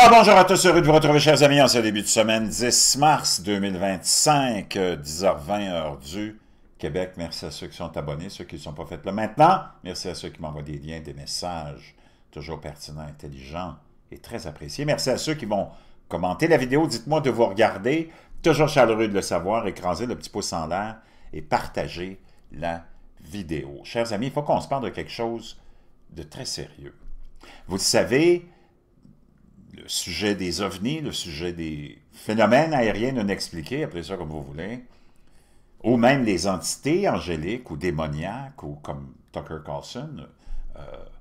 Alors bonjour à tous, heureux de vous retrouver chers amis en ce début de semaine 10 mars 2025, 10h20 heure du Québec. Merci à ceux qui sont abonnés, ceux qui ne sont pas faits là maintenant. Merci à ceux qui m'envoient des liens, des messages, toujours pertinents, intelligents et très appréciés. Merci à ceux qui vont commenter la vidéo, dites-moi de vous regarder, toujours chaleureux de le savoir, écraser le petit pouce en l'air et partager la vidéo. Chers amis, il faut qu'on se parle de quelque chose de très sérieux. Vous le savez, le sujet des ovnis, le sujet des phénomènes aériens non expliqués, appelez ça comme vous voulez, ou même les entités angéliques ou démoniaques, ou comme Tucker Carlson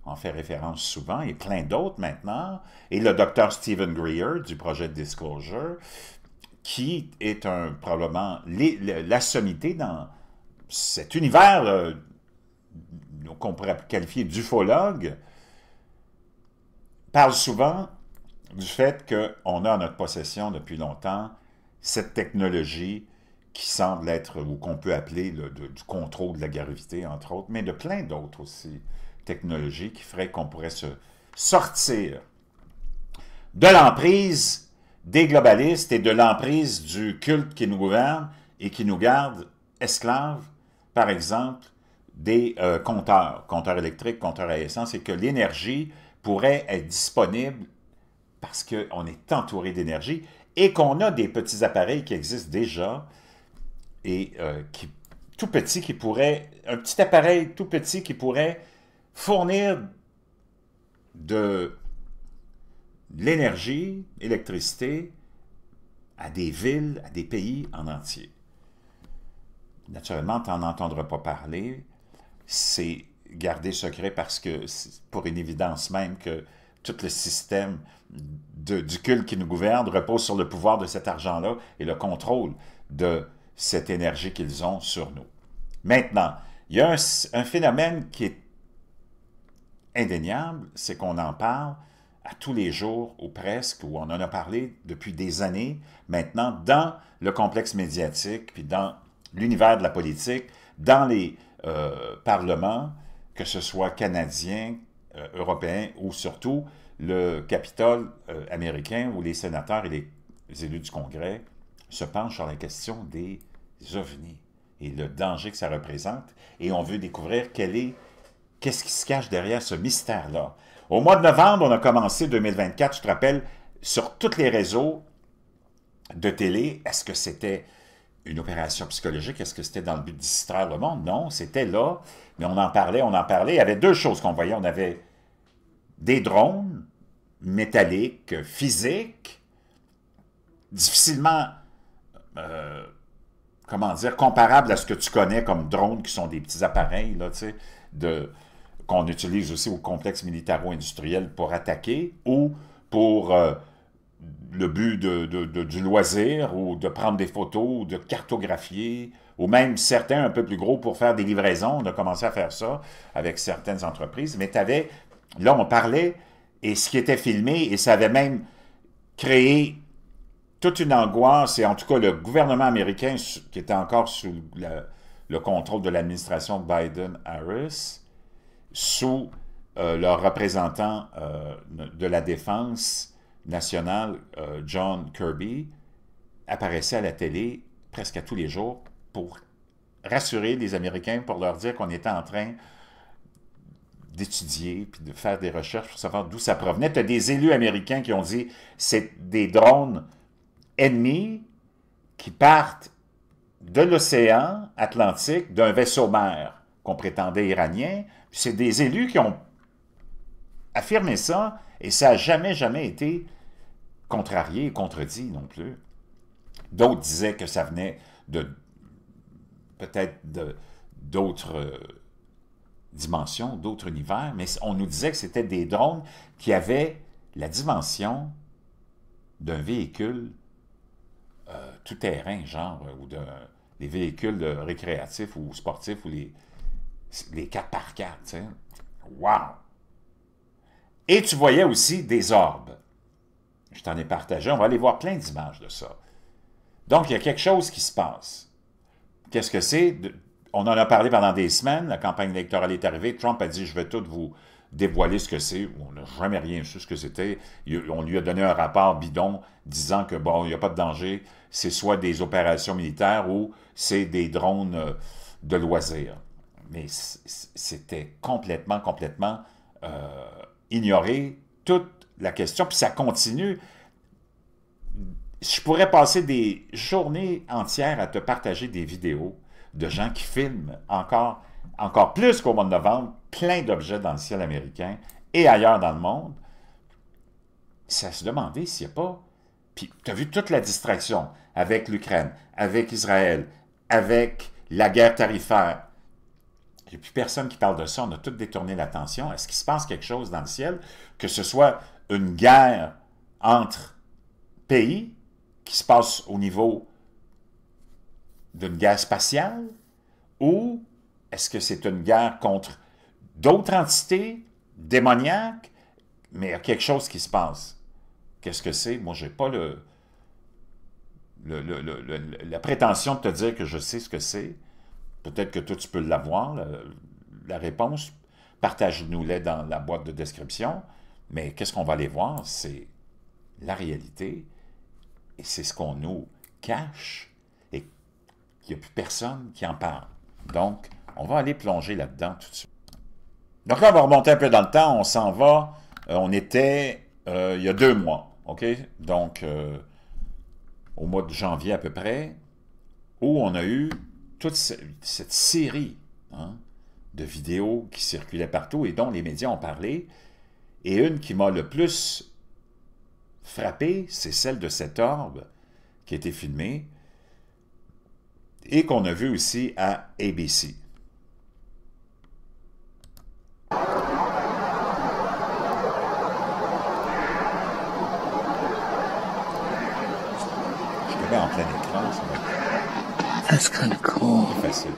en fait référence souvent, et plein d'autres maintenant, et le docteur Stephen Greer du projet de Disclosure, qui est probablement la sommité dans cet univers qu'on pourrait qualifier d'ufologue, parle souvent du fait qu'on a en notre possession depuis longtemps cette technologie qui semble être, ou qu'on peut appeler du contrôle de la gravité, entre autres, mais de plein d'autres aussi technologies qui feraient qu'on pourrait se sortir de l'emprise des globalistes et de l'emprise du culte qui nous gouverne et qui nous garde esclaves, par exemple, des compteurs électriques, compteurs à essence, et que l'énergie pourrait être disponible parce qu'on est entouré d'énergie et qu'on a des petits appareils qui existent déjà et tout petit qui pourrait, un petit appareil tout petit qui pourrait fournir de l'énergie, électricité à des villes, à des pays en entier. Naturellement, tu n'en entendras pas parler, c'est gardé secret parce que c'est pour une évidence même que tout le système du culte qui nous gouverne repose sur le pouvoir de cet argent-là et le contrôle de cette énergie qu'ils ont sur nous. Maintenant, il y a un phénomène qui est indéniable, c'est qu'on en parle à tous les jours, ou presque, ou on en a parlé depuis des années maintenant, dans le complexe médiatique, puis dans l'univers de la politique, dans les parlements, que ce soit canadiens, européens, ou surtout le Capitole américain, où les sénateurs et les élus du Congrès se penchent sur la question des ovnis et le danger que ça représente, et on veut découvrir qu'est-ce qui se cache derrière ce mystère-là. Au mois de novembre, on a commencé 2024, tu te rappelles, sur tous les réseaux de télé. Est-ce que c'était une opération psychologique? Est-ce que c'était dans le but de distraire le monde? Non, c'était là, mais on en parlait, on en parlait. Il y avait deux choses qu'on voyait. On avait des drones métalliques, physiques, difficilement, comment dire, comparables à ce que tu connais comme drones, qui sont des petits appareils, là, tu sais, qu'on utilise aussi au complexe militaro-industriel pour attaquer, ou pour le but du loisir, ou de prendre des photos, ou de cartographier, ou même certains un peu plus gros pour faire des livraisons. On a commencé à faire ça avec certaines entreprises, mais tu avais, là on parlait, et ce qui était filmé, et ça avait même créé toute une angoisse, et en tout cas le gouvernement américain, qui était encore sous le contrôle de l'administration Biden-Harris, sous leur représentant de la défense nationale, John Kirby, apparaissait à la télé presque à tous les jours pour rassurer les Américains, pour leur dire qu'on était en train d'étudier puis de faire des recherches pour savoir d'où ça provenait. Tu as des élus américains qui ont dit c'est des drones ennemis qui partent de l'océan Atlantique, d'un vaisseau-mère qu'on prétendait iranien. C'est des élus qui ont affirmé ça, et ça n'a jamais, jamais été contrarié et contredit non plus. D'autres disaient que ça venait peut-être d'autres dimensions, d'autres univers, mais on nous disait que c'était des drones qui avaient la dimension d'un véhicule tout-terrain, genre, ou des véhicules récréatifs ou sportifs, ou les 4x4, tu sais. Wow! Et tu voyais aussi des orbes. Je t'en ai partagé. On va aller voir plein d'images de ça. Donc, il y a quelque chose qui se passe. Qu'est-ce que c'est? On en a parlé pendant des semaines. La campagne électorale est arrivée. Trump a dit, je vais tout vous dévoilé ce que c'est. On n'a jamais rien su ce que c'était. On lui a donné un rapport bidon disant que, bon, il n'y a pas de danger. C'est soit des opérations militaires ou c'est des drones de loisirs. Mais c'était complètement ignoré toute la question. Puis ça continue. Je pourrais passer des journées entières à te partager des vidéos de gens qui filment encore plus qu'au mois de novembre, plein d'objets dans le ciel américain et ailleurs dans le monde. C'est à se demander s'il n'y a pas... Puis tu as vu toute la distraction avec l'Ukraine, avec Israël, avec la guerre tarifaire. Il n'y a plus personne qui parle de ça. On a tout détourné l'attention. Est-ce qu'il se passe quelque chose dans le ciel? Que ce soit une guerre entre pays qui se passe au niveau d'une guerre spatiale, ou est-ce que c'est une guerre contre d'autres entités démoniaques, mais il y a quelque chose qui se passe. Qu'est-ce que c'est? Moi, je n'ai pas la prétention de te dire que je sais ce que c'est. Peut-être que toi, tu peux l'avoir, la réponse. Partage-nous-les dans la boîte de description. Mais qu'est-ce qu'on va aller voir? C'est la réalité. Et c'est ce qu'on nous cache. Et il n'y a plus personne qui en parle. Donc, on va aller plonger là-dedans tout de suite. Donc là, on va remonter un peu dans le temps. On s'en va. On était il y a 2 mois. OK? Donc, au mois de janvier à peu près, où on a eu toute cette série de vidéos qui circulaient partout et dont les médias ont parlé. Et une qui m'a le plus frappé, c'est celle de cet orbe qui a été filmé et qu'on a vu aussi à ABC. Je te mets en plein écran, ça va être... That's kind of cool. C'est facile.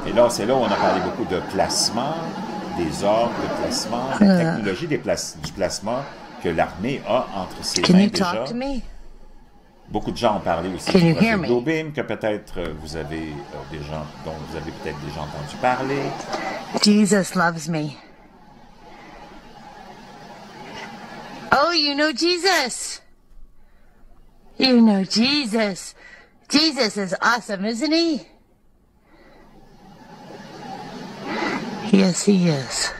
Et là, c'est là où on a parlé beaucoup de plasma, des orbes de plasma, la technologie du plasma que l'armée a entre ses mains déjà. Beaucoup de gens ont parlé aussi du projet Blue Beam, que peut-être vous avez dont vous avez peut-être déjà entendu parler. Jesus loves me. Oh, you know Jesus. You know Jesus. Jesus is awesome, isn't he? Yes, he is.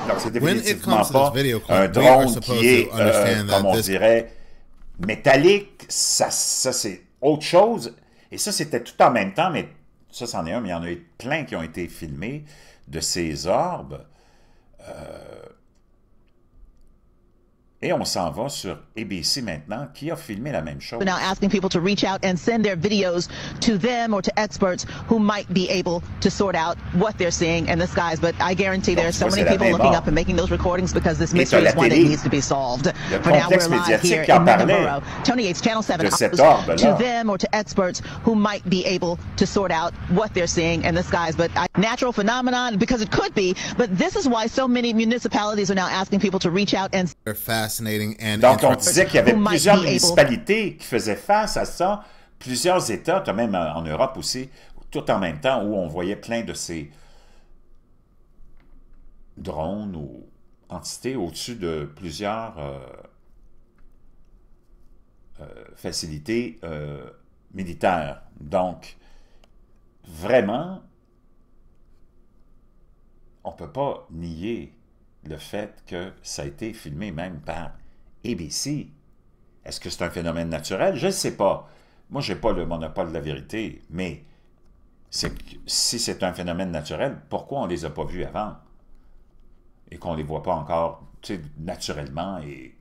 Donc, c'est définitivement pas un drone qui est, comme on dirait, métallique. Ça c'est autre chose. Et ça, c'était tout en même temps, mais ça, c'en est un, mais il y en a eu plein qui ont été filmés de ces orbes. Et on s'en va sur ABC maintenant, qui a filmé la même chose. Now asking people to reach out and send their videos to them or to experts who might be able to sort out what they're seeing in the skies. But I guarantee there are so many people looking up and making those recordings because this mystery is one that needs to be solved. For now, we're live here in Middleborough. Tony Yates, Channel 7, to them or to experts who might be able to sort out what they're seeing in the skies. But natural phenomenon, because it could be, but this is why so many municipalities are now asking people to reach out and... Donc, on disait qu'il y avait plusieurs municipalités qui faisaient face à ça, plusieurs États, même en Europe aussi, tout en même temps, où on voyait plein de ces drones ou entités au-dessus de plusieurs facilités militaires. Donc, vraiment, on ne peut pas nier le fait que ça a été filmé même par ABC. Est-ce que c'est un phénomène naturel? Je ne sais pas. Moi, je n'ai pas le monopole de la vérité, mais si c'est un phénomène naturel, pourquoi on ne les a pas vus avant? Et qu'on ne les voit pas encore, tu sais, naturellement et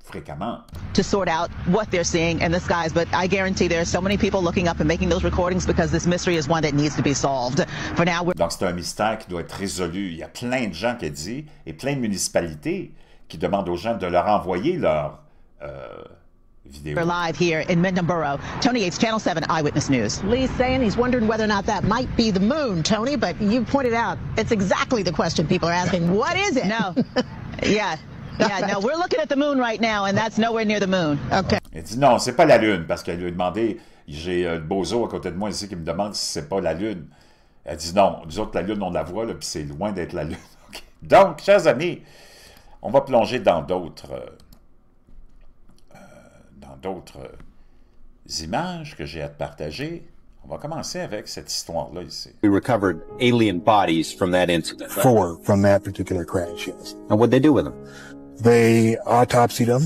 fréquemment. To sort out what they're seeing in the skies, but I guarantee there are so many people looking up and making those recordings because this mystery is one that needs to be solved. For now, donc c'est un mystère qui doit être résolu. Il y a plein de gens qui disent, et plein de municipalités qui demandent aux gens de leur envoyer leur vidéo. We're live here in Mendon Tony Yates, Channel 7 Eyewitness News. Lee's saying he's wondering whether or not that might be the moon, Tony, but you pointed out it's exactly the question people are asking. What is it? No. Yeah, no, we're looking at the moon right now, and that's nowhere near the moon. Okay. Il dit non, c'est pas la Lune, parce qu'elle lui a demandé, j'ai le bozo à côté de moi ici qui me demande si c'est pas la Lune. Elle dit non, nous autres, la Lune, on la voit, là, puis c'est loin d'être la Lune. Okay. Donc, chers amis, on va plonger dans d'autres images que j'ai à te partager. On va commencer avec cette histoire-là ici. We recovered alien bodies from that incident. 4 from that particular crash, yes. And what'd they do with them? They autopsied them.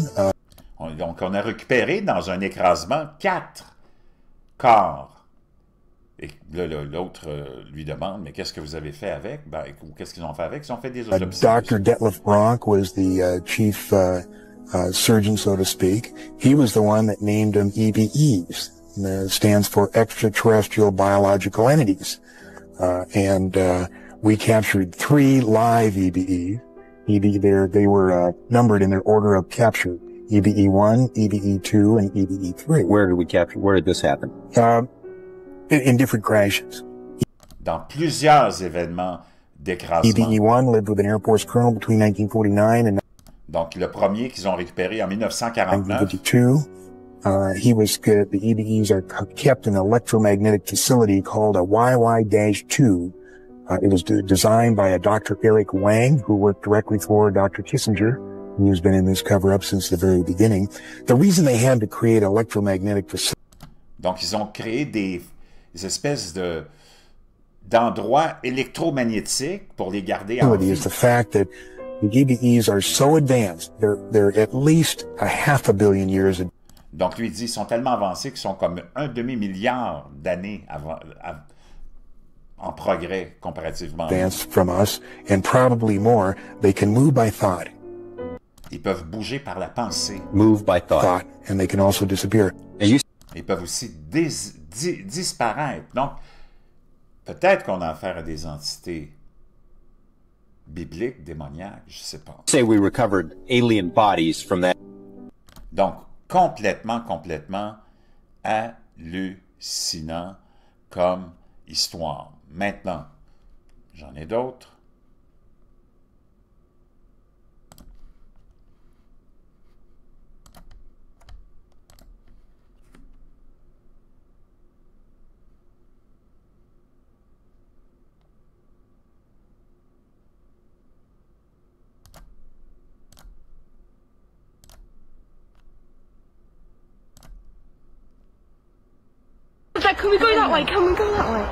Donc, on a récupéré dans un écrasement 4 corps. Et là, l'autre lui demande, mais qu'est-ce que vous avez fait avec? Ben, ou qu'est-ce qu'ils ont fait avec? Ils ont fait des autopsies. Dr. Detlef Bronk was the chief surgeon, so to speak. He was the one that named them EBEs. Stands for extraterrestrial biological entities. We captured 3 live EBEs. They were numbered in their order of capture. EBE1, EBE2, and EBE3. Where did this happen? In different crashes. Dans plusieurs événements d'écrasement. EBE1 lived with an Air Force colonel between 1949 and Donc, le premier qu'ils ont récupéré en 1949. 1952. The EBEs are kept in an electromagnetic facility called a YY-2. It was designed by a Dr. Eric Wang, who worked directly for Dr. Kissinger, who's been in this cover-up since the very beginning. The reason they had to create electromagnetic facility. Donc, ils ont créé des espèces d'endroits électromagnétiques pour les garder en vie. Is the fact that the EBEs are so advanced, they're at least a half a billion years. Donc, lui dit, ils sont tellement avancés qu'ils sont comme 1 demi-milliard d'années en progrès comparativement. Advanced from us, and probably more. They can move by thought. Ils peuvent bouger par la pensée. Move by thought. And they can also disappear. Ils peuvent aussi disparaître. Donc, peut-être qu'on a affaire à des entités bibliques, démoniaques, je ne sais pas. Say we recovered alien bodies from that. Donc, complètement hallucinant comme histoire. Maintenant, j'en ai d'autres. Can we go that way? Can we go that way?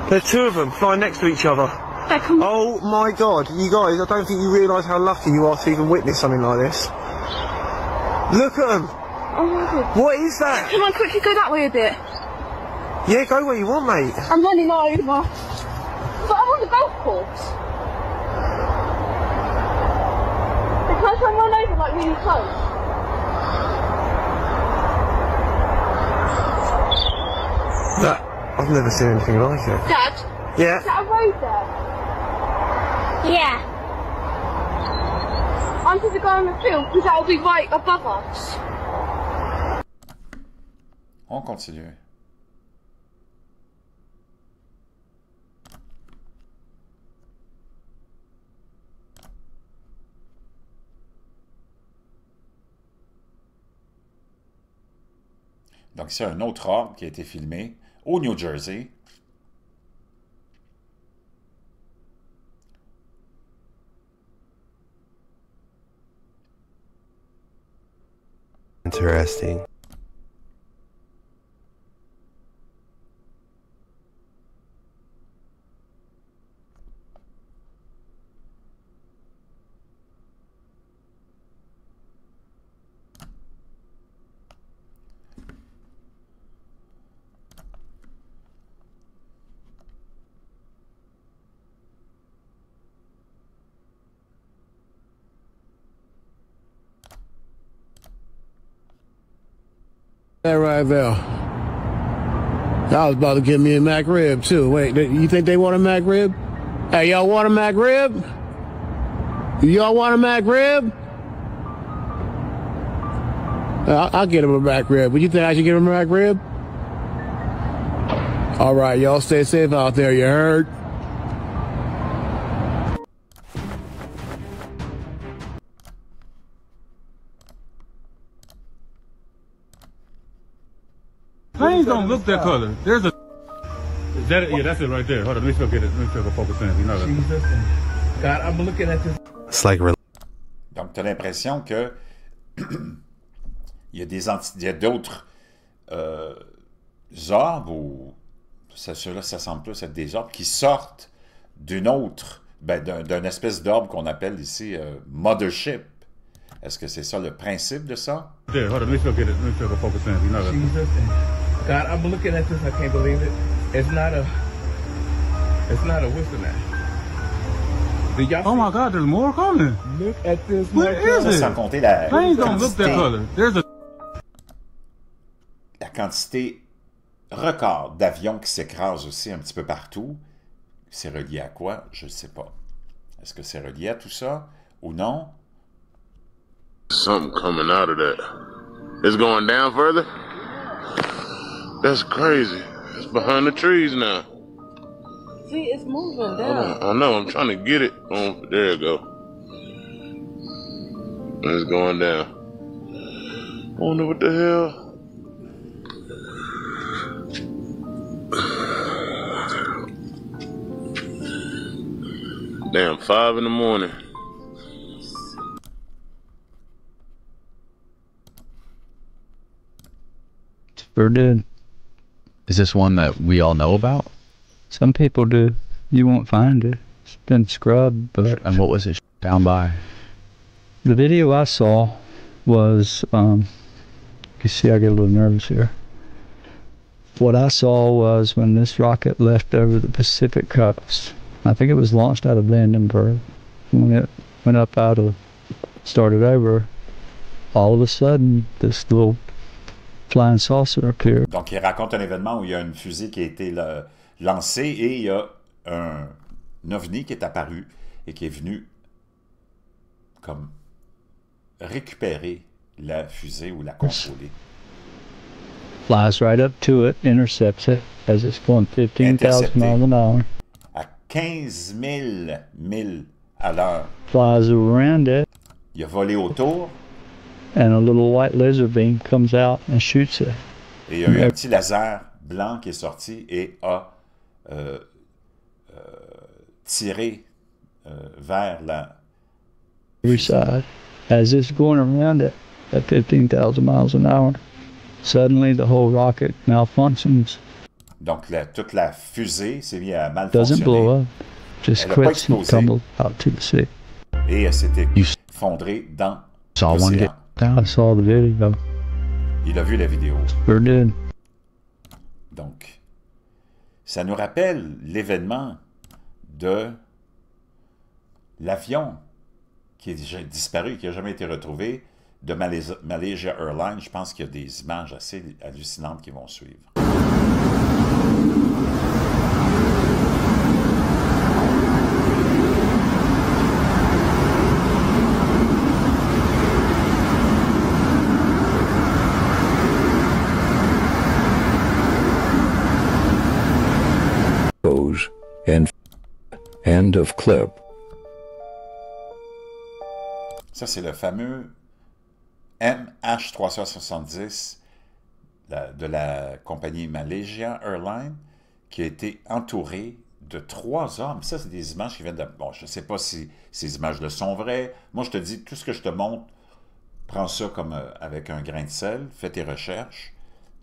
There's 2 of them flying next to each other. Oh my god, you guys, I don't think you realise how lucky you are to even witness something like this. Look at them! Oh my god. What is that? Can I quickly go that way a bit? Yeah, go where you want, mate. I'm running over. But I'm on the golf course. Can I try and run over like really close? I've never seen anything like it. Dad? Yeah? Is that a road there? Yeah. I'm going to go on the field because that will be right above us. On continue. Donc, c'est un autre ordre qui a été filmé au New Jersey. Interesting. That right there. I was about to give me a McRib too. Wait, you think they want a McRib? Hey, y'all want a McRib? Y'all want a McRib? I'll get him a back rib. Would you think I should give him a back rib? All right, y'all stay safe out there, you heard? Planes don't look that color. There's a... Is that it? Yeah, that's it right there. Hold on, let me still get it. Let me still go focus in. You know that. Jesus. God, I'm looking at this. It's like... Donc, tu as l'impression que il y a d'autres orbes, ou ceux-là, ça semble plus être des orbes, qui sortent d'une autre, d'un espèce d'orbe qu'on appelle ici Mothership. Est-ce que c'est ça le principe de ça? There, hold on, let me still get it. Let me still go focus in. You know that. Jesus. God, I'm looking at this. I can't believe it. It's not a whistle now. Oh my God, there's more coming. Look at this. What is it? Sans compter la quantité record d'avions qui s'écrasent aussi un petit peu partout. C'est relié à quoi? Je ne sais pas. Est-ce que c'est relié à tout ça ou non? Something coming out of that. It's going down further? That's crazy. It's behind the trees now. See, it's moving down. I know, I'm trying to get it on. There you go. It's going down. I wonder what the hell. Damn, 5 in the morning. Verdun. Is this one that we all know about? Some people do. You won't find it. It's been scrubbed, but... And what was it down by? The video I saw was, you see I get a little nervous here. What I saw was when this rocket left over the Pacific coast. I think it was launched out of Vandenberg. When it went up out of, started over, all of a sudden, this little flying saucer appeared. Donc, il raconte un événement où il y a une fusée qui a été lancée et il y a un ovni qui est apparu et qui est venu comme récupérer la fusée ou la contrôler. Flies right up to it, intercepts it as it's going 15,000 miles an hour. À 15 000 milles à l'heure. Flies around it. Il a volé autour. And a little white laser beam comes out and shoots it. Et il y a eu un petit laser blanc qui est sorti et a tiré vers la side. As it's going around it at 15,000 miles an hour, suddenly the whole rocket malfunctions. Donc toute la fusée s'est mise à malfonctionner. Doesn't blow up, just quits and tumbles out to the sea. Et elle s'était effondrée dans l'océan. I saw the video. Il a vu la vidéo. Sure did. Donc, ça nous rappelle l'événement de l'avion qui est déjà disparu, qui n'a jamais été retrouvé, de Malaysia Airlines. Je pense qu'il y a des images assez hallucinantes qui vont suivre. And end of clip. Ça, c'est le fameux MH370 de la compagnie Malaysia Airlines qui a été entouré de 3 hommes. Ça, c'est des images qui viennent de... Bon, je ne sais pas si ces images-là sont vraies. Moi, je te dis, tout ce que je te montre, prends ça comme avec un grain de sel, fais tes recherches,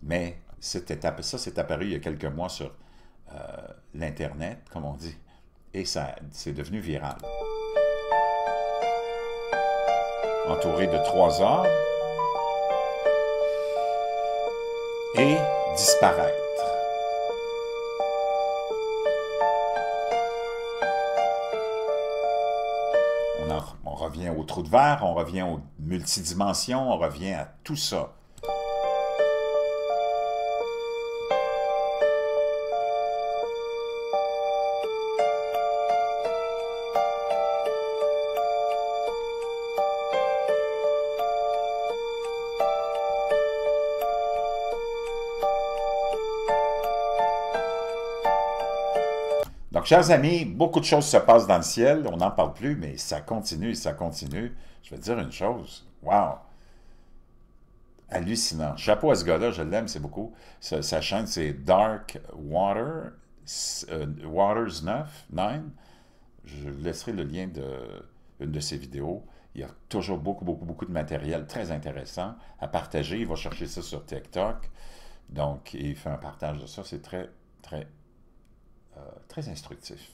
mais ça, c'est apparu il y a quelques mois sur l'Internet, comme on dit, et ça c'est devenu viral. Entouré de 3 hommes et disparaître. On revient au trou de verre, on revient aux multidimensions, on revient à tout ça. Donc, chers amis, beaucoup de choses se passent dans le ciel. On n'en parle plus, mais ça continue et ça continue. Je vais te dire une chose. Wow! Hallucinant. Chapeau à ce gars-là, je l'aime, c'est beaucoup. Sa chaîne, c'est Dark Water, Waters 9. Je laisserai le lien d'une de ses vidéos. Il y a toujours beaucoup de matériel très intéressant à partager. Il va chercher ça sur TikTok. Donc, il fait un partage de ça. C'est très instructif.